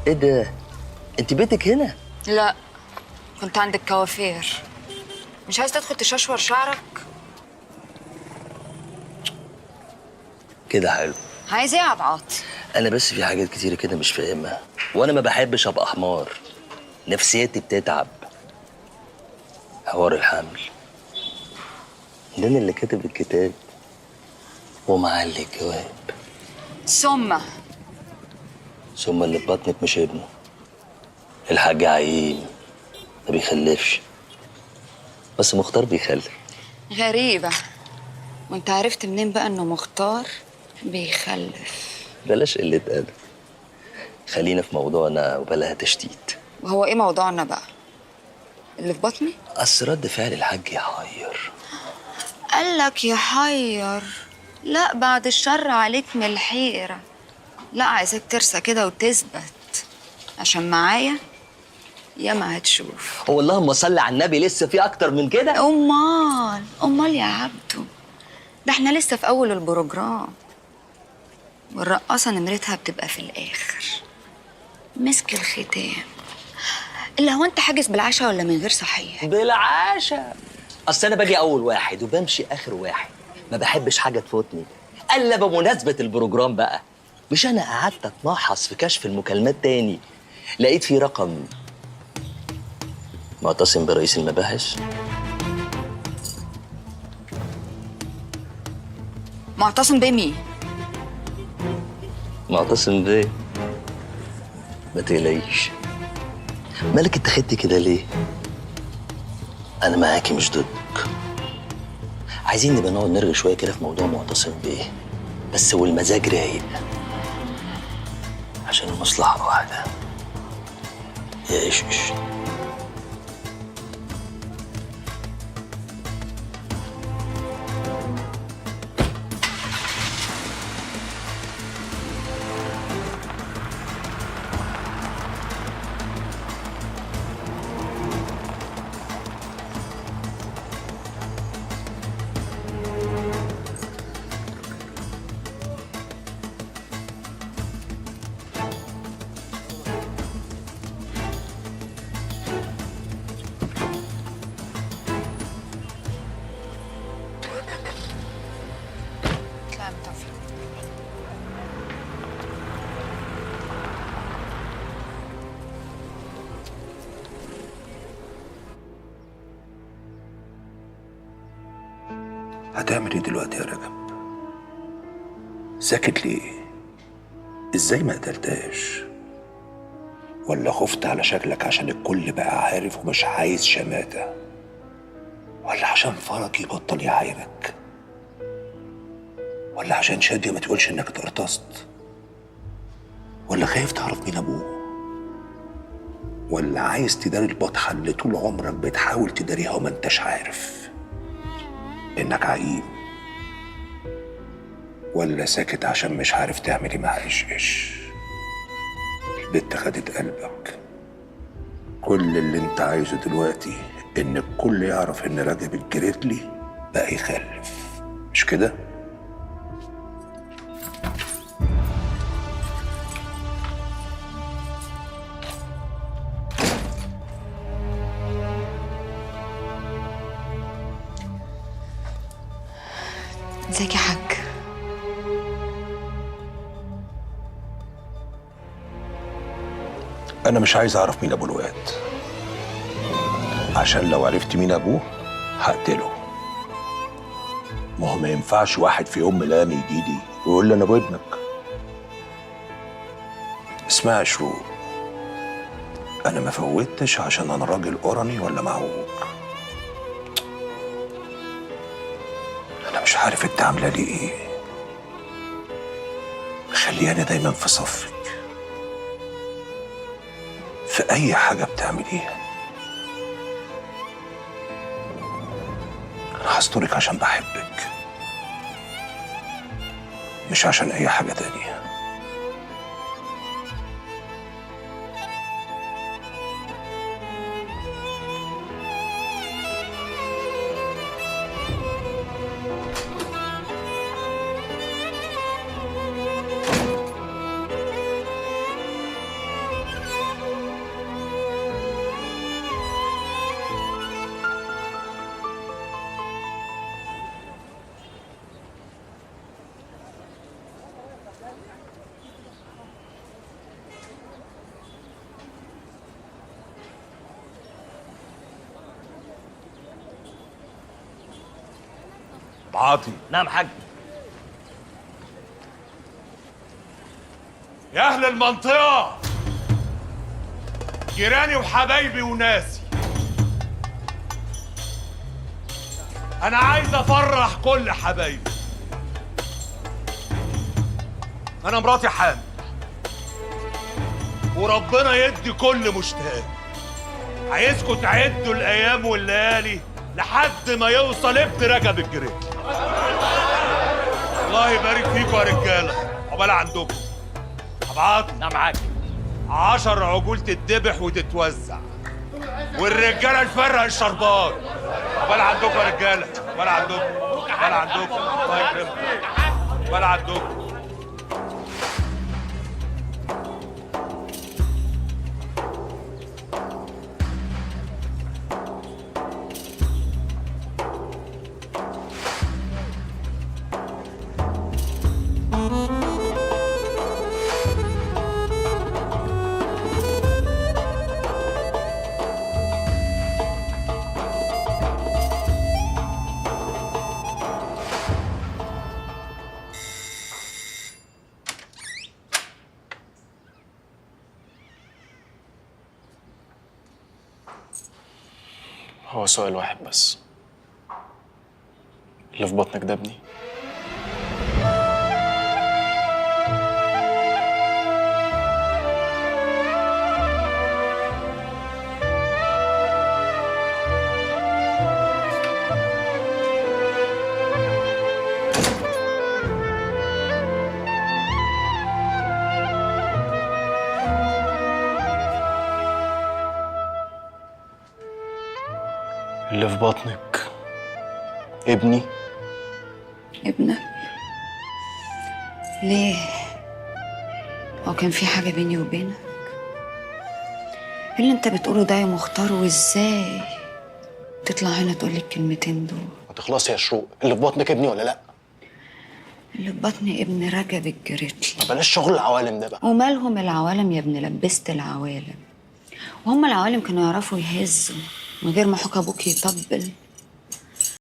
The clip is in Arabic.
ايه ده؟ انت بيتك هنا؟ لا، كنت عند الكوافير. مش عايز تدخل تششور شعرك؟ كده حلو. عايز ايه يا عبعاط؟ انا بس في حاجات كتيرة كده مش فاهمها، وانا ما بحبش ابقى حمار. نفسيتي بتتعب. حوار الحمل ده انا اللي كاتب الكتاب ومعلي الجواب. ثم اللي في بطنك مش ابنه. الحاج عيم ما بيخلفش، بس مختار بيخلف. غريبة. وانت عرفت منين بقى انه مختار بيخلف؟ بلاش قلة أدب، خلينا في موضوعنا وبلاها تشتيت. وهو ايه موضوعنا بقى؟ اللي في بطني؟ أصل رد فعل الحاج يحير. قالك يحير؟ لا، بعد الشر عليك من الحيرة. لا، عايزاك ترسى كده وتثبت، عشان معايا يا ما هتشوف. هو اللهم صل على النبي، لسه في أكتر من كده؟ امال يا عبدو، ده احنا لسه في اول البروجرام، والرقاصة نمرتها بتبقى في الاخر. مسك الختام. الا هو انت حاجز بالعشاء ولا من غير صحيح؟ بالعاشا. أصل أنا باجي أول واحد وبمشي آخر واحد، ما بحبش حاجة تفوتني إلا بمناسبة البروجرام بقى. مش أنا قعدت أتمحص في كشف المكالمات تاني، لقيت في رقم معتصم برئيس المباحث. معتصم بيه مين؟ معتصم بيه. ما تقلقيش. مالك اتخدتي كده ليه؟ أنا معاكي مش ضدك. عايزين نبقى نقعد نرغي شوية كده في موضوع معتصم بيه، بس والمزاج رايق، عشان المصلحة واحدة. يا إيش. لا متوفيق. هتعمل ايه دلوقتي يا رجب؟ ساكت ليه؟ ازاي ما قتلتهاش؟ ولا خفت على شكلك عشان الكل بقى عارف ومش عايز شماتة؟ ولا عشان فرج يبطل يعايرك؟ ولا عشان شادية ما تقولش انك اتقرطست؟ ولا خايف تعرف مين ابوه؟ ولا عايز تداري البطحة اللي طول عمرك بتحاول تداريها وما انتش عارف انك عقيم؟ ولا ساكت عشان مش عارف تعمل ايه مع ايش؟ البت خدت قلبك. كل اللي انت عايزه دلوقتي ان الكل يعرف ان رجب الجريتلي بقى يخلف، مش كده؟ ازيك يا حاج؟ انا مش عايز اعرف مين ابو الواد، عشان لو عرفت مين ابوه هقتله. ما هو ما ينفعش واحد في يوم ملام يجي لي ويقول لي انا ابو ابنك. اسمع يا شروق، انا ما فوتش عشان انا راجل قرني ولا معوج. انا مش عارف انت عامله لي ايه، خليني دايما في صفك في اي حاجه بتعمليها. انا هسترك عشان بحبك، مش عشان اي حاجه تانيه. عاطي. نعم حاج. يا اهل المنطقه، جيراني وحبايبي وناسي، انا عايز افرح كل حبايبي. انا مراتي حامل، وربنا يدي كل مشتاق. عايزكم تعدوا الايام والليالي لحد ما يوصل ابن رجب الجريتلي. الله يبارك فيكم يا رجاله، عقبال عندكم. ابعت. نعم حاج. 10 عجول تتذبح وتتوزع، والرجاله تفرق الشربات. عقبال عندكم يا رجاله، عقبال عندكم، عقبال عندكم، الله يكرمكم، عقبال عندكم. هو سؤال واحد بس، اللي في بطنك ده ابني؟ اللي في بطنك ابني؟ ابنك؟ ليه؟ هو كان في حاجة بيني وبينك؟ إيه اللي انت بتقوله ده يا مختار؟ وازاي تطلع هنا تقول لي الكلمتين دول؟ ما تخلصي يا شروق، اللي في بطنك ابني ولا لا؟ اللي في بطني ابن رجب الجريتلي. ما بلاش شغل العوالم ده بقى. ومالهم العوالم يا ابن لبست العوالم؟ وهم العوالم كانوا يعرفوا يهزوا من غير ما حكى ابوك يطبل؟